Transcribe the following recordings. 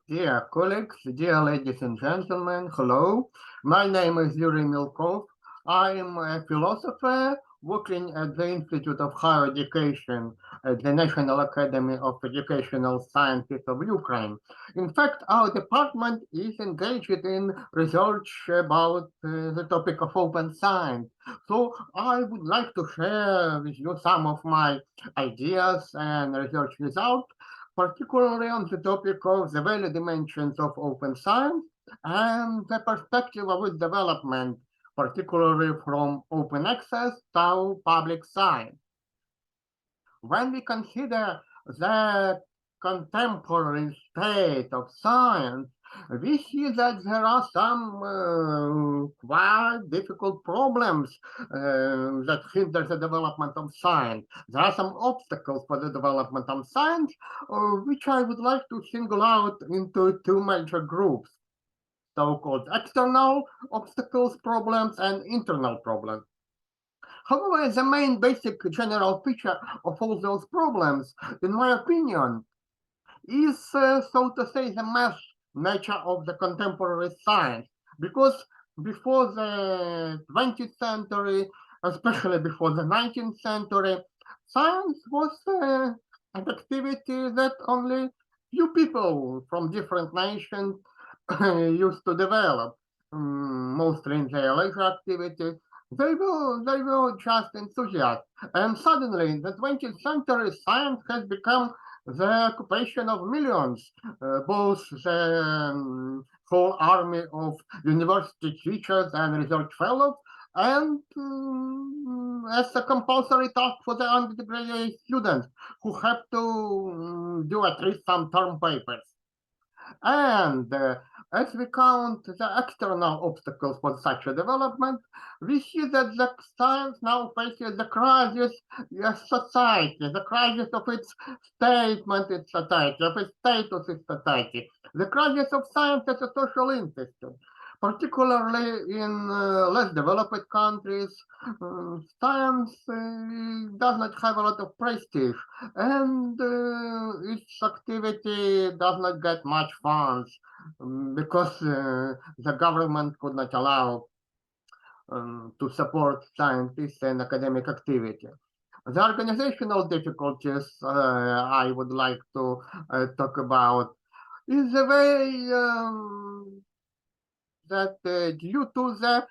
Dear colleagues, dear ladies and gentlemen, hello. My name is YURIY MELKOV. I am a philosopher working at the Institute of Higher Education at the National Academy of Educational Sciences of Ukraine. In fact, our department is engaged in research about the topic of open science. So I would like to share with you some of my ideas and research results, particularly on the topic of the value dimensions of open science and the perspective of its development, particularly from open access to public science. When we consider the contemporary state of science, we see that there are some quite difficult problems that hinder the development of science. There are some obstacles for the development of science, which I would like to single out into two major groups, so-called external obstacles problems and internal problems. However, the main basic general feature of all those problems, in my opinion, is, so to say, the mass nature of the contemporary science. Because before the 20th century, especially before the 19th century, science was an activity that only few people from different nations used to develop, mostly in their leisure activities. They were just enthusiasts. And suddenly, in the 20th century, science has become the occupation of millions, both the whole army of university teachers and research fellows, and as a compulsory task for the undergraduate students who have to do at least some term papers. And as we count the external obstacles for such a development, we see that the science now faces the crisis of society, the crisis of its statement in society, of its status in society, the crisis of science as a social institute. Particularly in less developed countries, science does not have a lot of prestige, and its activity does not get much funds because the government could not allow to support scientists and academic activity. The organizational difficulties I would like to talk about is the way that due to the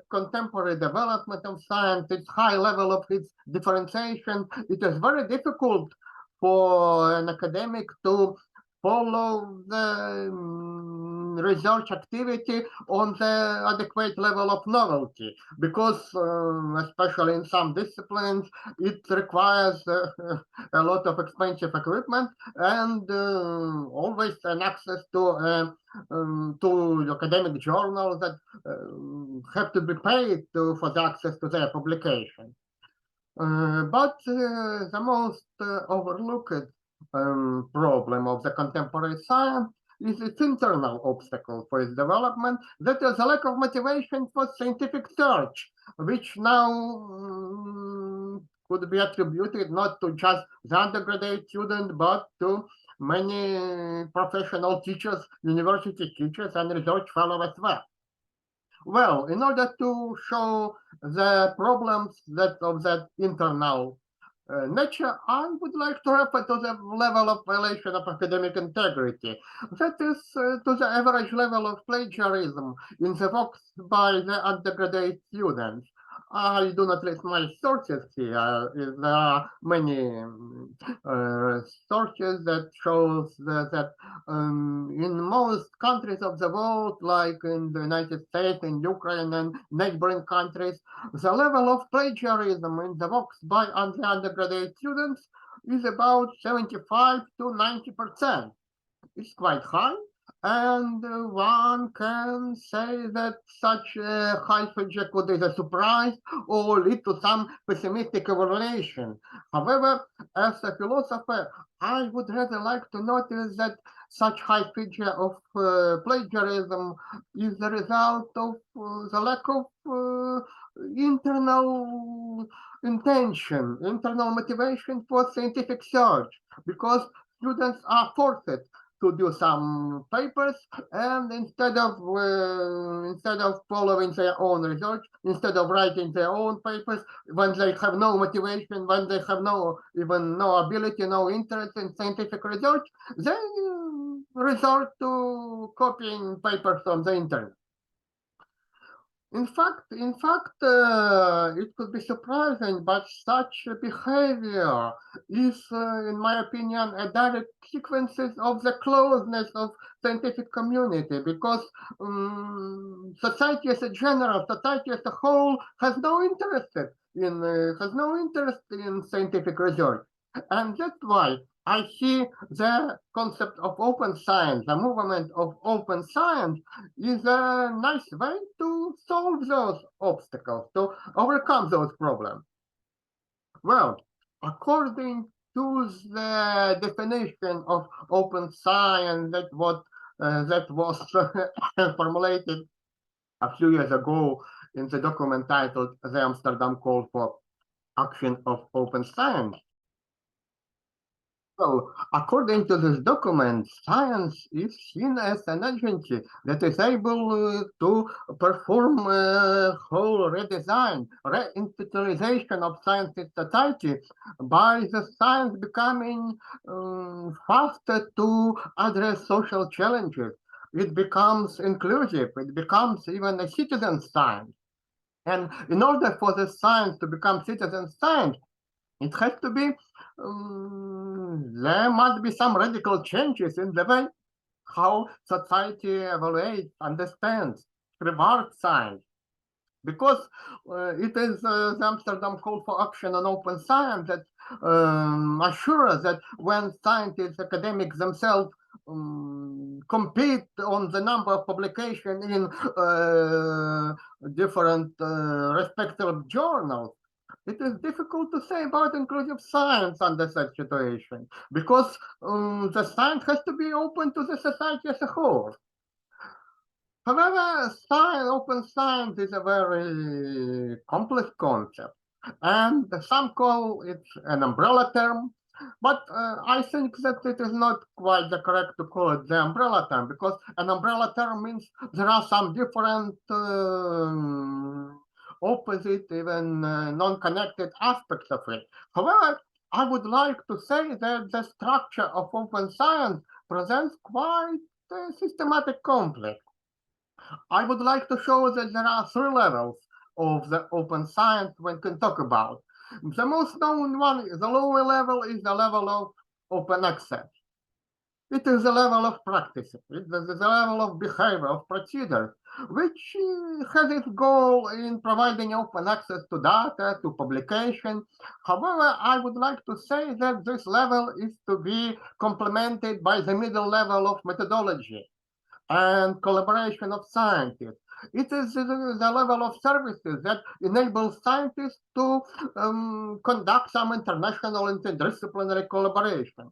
contemporary development of science, its high level of its differentiation, it is very difficult for an academic to follow the research activity on the adequate level of novelty, because especially in some disciplines, it requires a lot of expensive equipment and always an access to academic journals that have to be paid for the access to their publication. But the most overlooked problem of the contemporary science is its internal obstacle for its development, that is a lack of motivation for scientific search, which now could be attributed not to just the undergraduate student, but to many professional teachers, university teachers, and research fellows as well. Well, in order to show the problems of that internal nature, I would like to refer to the level of violation of academic integrity. That is to the average level of plagiarism in the works by the undergraduate students. I do not list my sources here. There are many sources that shows that in most countries of the world, like in the United States, in Ukraine, and neighboring countries, the level of plagiarism in the works by the undergraduate students is about 75 to 90%. It's quite high, and one can say that such a high figure could either surprise or lead to some pessimistic evaluation. However, as a philosopher, I would rather like to notice that such high figure of plagiarism is the result of the lack of internal intention, internal motivation for scientific search, because students are forced to do some papers, and instead of following their own research, instead of writing their own papers, when they have no motivation, when they have no ability, no interest in scientific research, they resort to copying papers from the internet. In fact, it could be surprising, but such behavior is, in my opinion, a direct sequence of the closeness of scientific community, because society as a general, society as a whole, has no interest in scientific research, and that's why I see the concept of open science, the movement of open science, is a nice way to solve those obstacles, to overcome those problems. Well, according to the definition of open science that was formulated a few years ago in the document titled The Amsterdam Call for Action of Open Science. So, according to this document, science is seen as an agency that is able to perform a whole redesign, reinstitutionalization of science in society by the science becoming faster to address social challenges. It becomes inclusive, it becomes even a citizen science. And in order for the science to become citizen science, it has to be, there must be some radical changes in the way how society evaluates, understands, regards science. Because it is the Amsterdam Call for Action on Open Science that assures that when scientists, academics themselves compete on the number of publications in different respective journals, it is difficult to say about inclusive science under such situation, because the science has to be open to the society as a whole. However, open science is a very complex concept, and some call it an umbrella term, but I think that it is not quite the correct to call it the umbrella term, because an umbrella term means there are some different opposite, even non-connected aspects of it. However, I would like to say that the structure of open science presents quite a systematic conflict. I would like to show that there are three levels of the open science one can talk about. The most known one, the lower level, is the level of open access. It is the level of practice, it is the level of behavior, of procedure, which has its goal in providing open access to data, to publication. However, I would like to say that this level is to be complemented by the middle level of methodology and collaboration of scientists. It is the level of services that enables scientists to conduct some international interdisciplinary collaboration.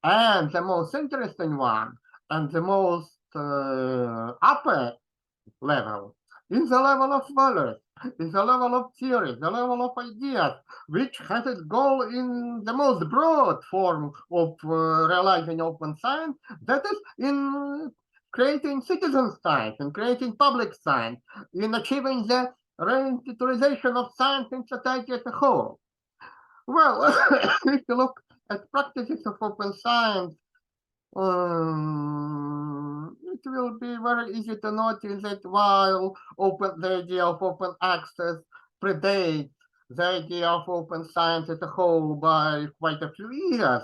And the most interesting one, and the most upper level, is the level of values, is the level of theory, the level of ideas, which has its goal in the most broad form of realizing open science, that is in creating citizen science, in creating public science, in achieving the reinstitutionalization of science in society as a whole. Well, if you look at practices of open science, it will be very easy to notice that while the idea of open access predates the idea of open science as a whole by quite a few years,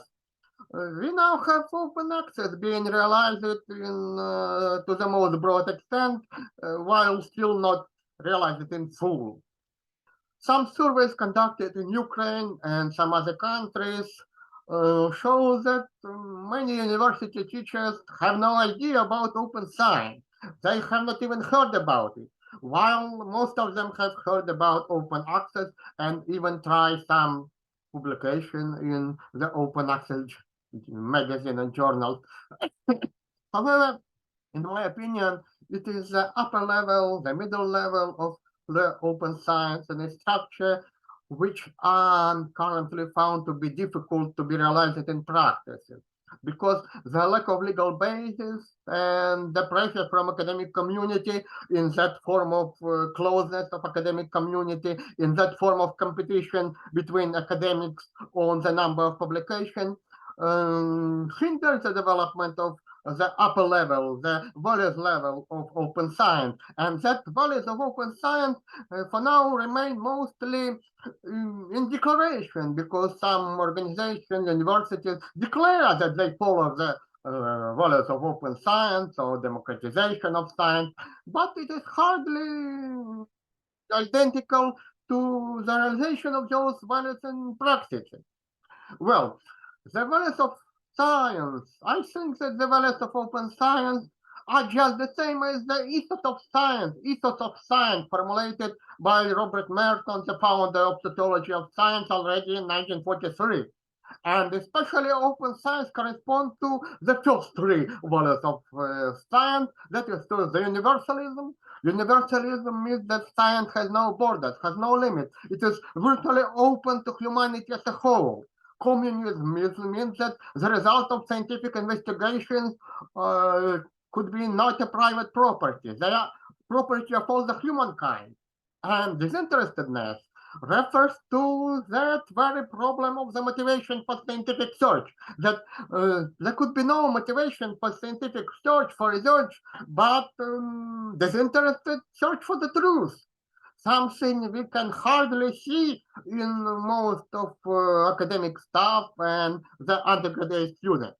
we now have open access being realized to the most broad extent, while still not realized in full. Some surveys conducted in Ukraine and some other countries show that many university teachers have no idea about open science. They have not even heard about it, while most of them have heard about open access and even try some publication in the open access magazine and journals. However, in my opinion, it is the upper level, the middle level of the open science and its structure, which are currently found to be difficult to be realized in practice. because the lack of legal basis and the pressure from academic community in that form of closeness of academic community, in that form of competition between academics on the number of publications, hinders the development of the upper level, the values level of open science. And that values of open science for now remain mostly in declaration, because some organizations, universities declare that they follow the values of open science or democratization of science, but it is hardly identical to the realization of those values in practice. Well, the values of science, I think that the values of open science are just the same as the ethos of science formulated by Robert Merton, the founder of sociology of science, already in 1943. And especially open science corresponds to the first three values of science, that is to the universalism. Universalism means that science has no borders, has no limits. It is virtually open to humanity as a whole. Communism means that the result of scientific investigations could be not a private property. They are property of all the humankind. And disinterestedness refers to that very problem of the motivation for scientific search, that there could be no motivation for scientific search, for research, but disinterested search for the truth. Something we can hardly see in most of academic staff and the undergraduate students.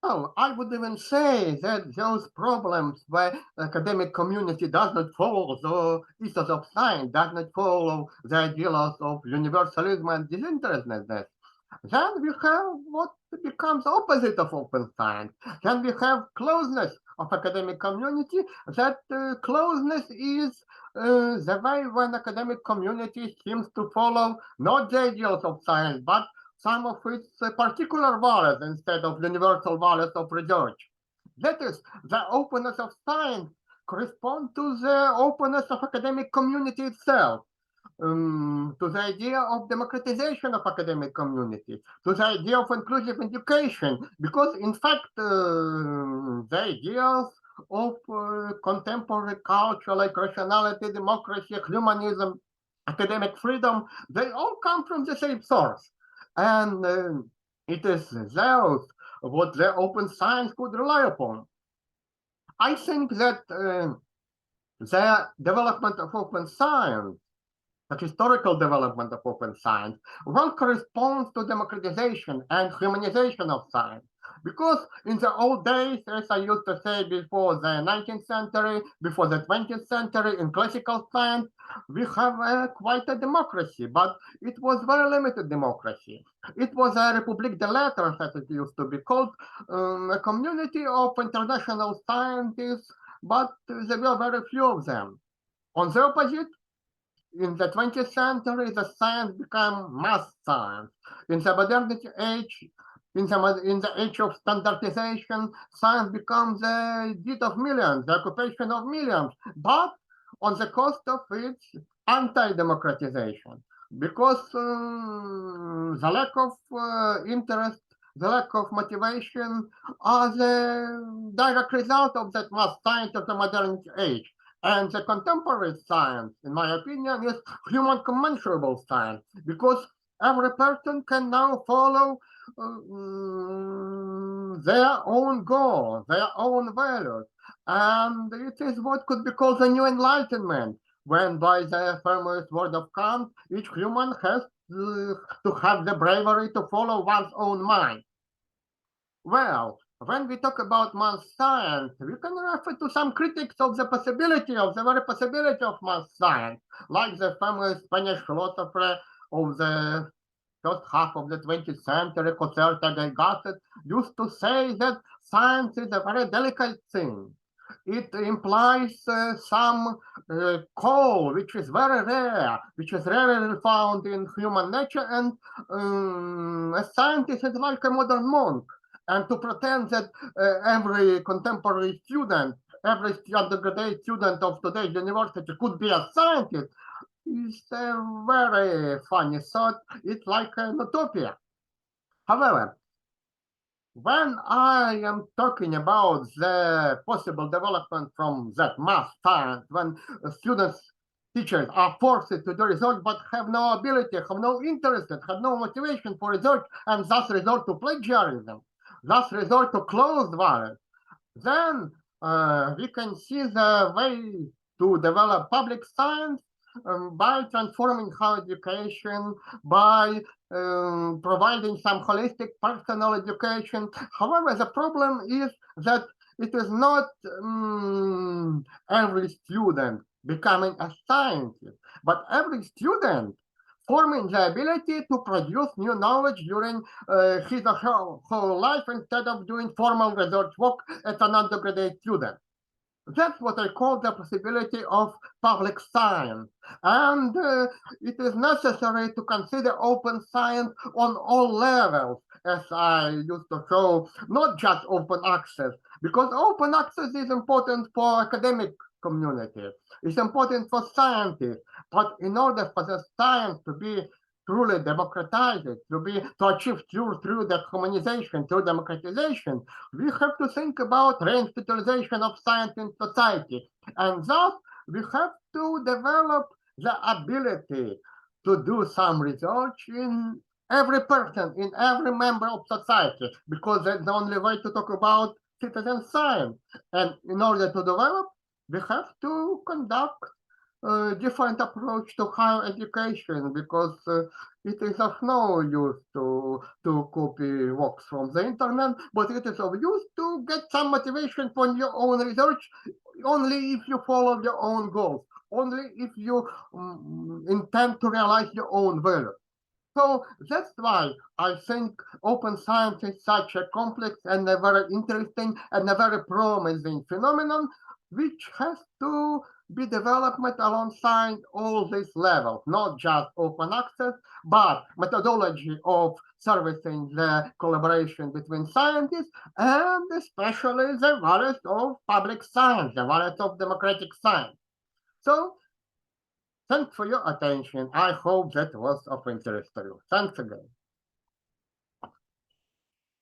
Well, I would even say that those problems where the academic community does not follow the ethos of science, does not follow the ideals of universalism and disinterestedness, then we have what becomes opposite of open science. Then we have closeness of academic community. That closeness is the way when academic community seems to follow not the ideals of science, but some of its particular values instead of universal values of research. That is, the openness of science corresponds to the openness of academic community itself. To the idea of democratization of academic community, to the idea of inclusive education, because in fact the ideas of contemporary culture like rationality, democracy, humanism, academic freedom, they all come from the same source. And it is those what the open science could rely upon. I think that the development of open science, the historical development of open science, well corresponds to democratization and humanization of science. Because in the old days, as I used to say, before the 19th century, before the 20th century, in classical science, we have quite a democracy, but it was very limited democracy. It was a République des Lettres, as it used to be called, a community of international scientists, but there were very few of them. On the opposite, in the 20th century, the science became mass science. In the modernity age, in the age of standardization, science becomes the deed of millions, the occupation of millions, but on the cost of its anti-democratization, because the lack of interest, the lack of motivation are the direct result of that mass science of the modernity age. And the contemporary science, in my opinion, is human commensurable science, because every person can now follow their own goals, their own values. And it is what could be called the new enlightenment, when by the famous word of Kant, each human has to have the bravery to follow one's own mind. Well, when we talk about mass science, we can refer to some critics of the possibility, of the very possibility of mass science, like the famous Spanish philosopher of the first half of the 20th century, José Ortega y Gasset, used to say that science is a very delicate thing. It implies some call, which is very rare, which is rarely found in human nature, and a scientist is like a modern monk. And to pretend that every contemporary student, every undergraduate student of today's university could be a scientist is a very funny thought. It's like an utopia. However, when I am talking about the possible development from that math science, when students, teachers are forced to do research but have no ability, have no interest, have no motivation for research, and thus resort to plagiarism, thus resort to closed value, then we can see the way to develop public science by transforming higher education, by providing some holistic personal education. However, the problem is that it is not every student becoming a scientist, but every student forming the ability to produce new knowledge during his or her whole life instead of doing formal research work as an undergraduate student. That's what I call the possibility of public science. And it is necessary to consider open science on all levels, as I used to show, not just open access, because open access is important for academic community. It's important for scientists, but in order for the science to be truly democratized, to achieve through the humanization, through democratization, we have to think about reinstitutionalization of science in society. And thus, we have to develop the ability to do some research in every person, in every member of society, because that's the only way to talk about citizen science. And in order to develop, we have to conduct different approach to higher education, because it is of no use to copy works from the internet, but it is of use to get some motivation for your own research only if you follow your own goals, only if you intend to realize your own value. So that's why I think open science is such a complex and a very interesting and a very promising phenomenon, which has to be development alongside all these levels, not just open access, but methodology of servicing the collaboration between scientists, and especially the values of public science, the values of democratic science. So, thanks for your attention. I hope that was of interest to you. Thanks again.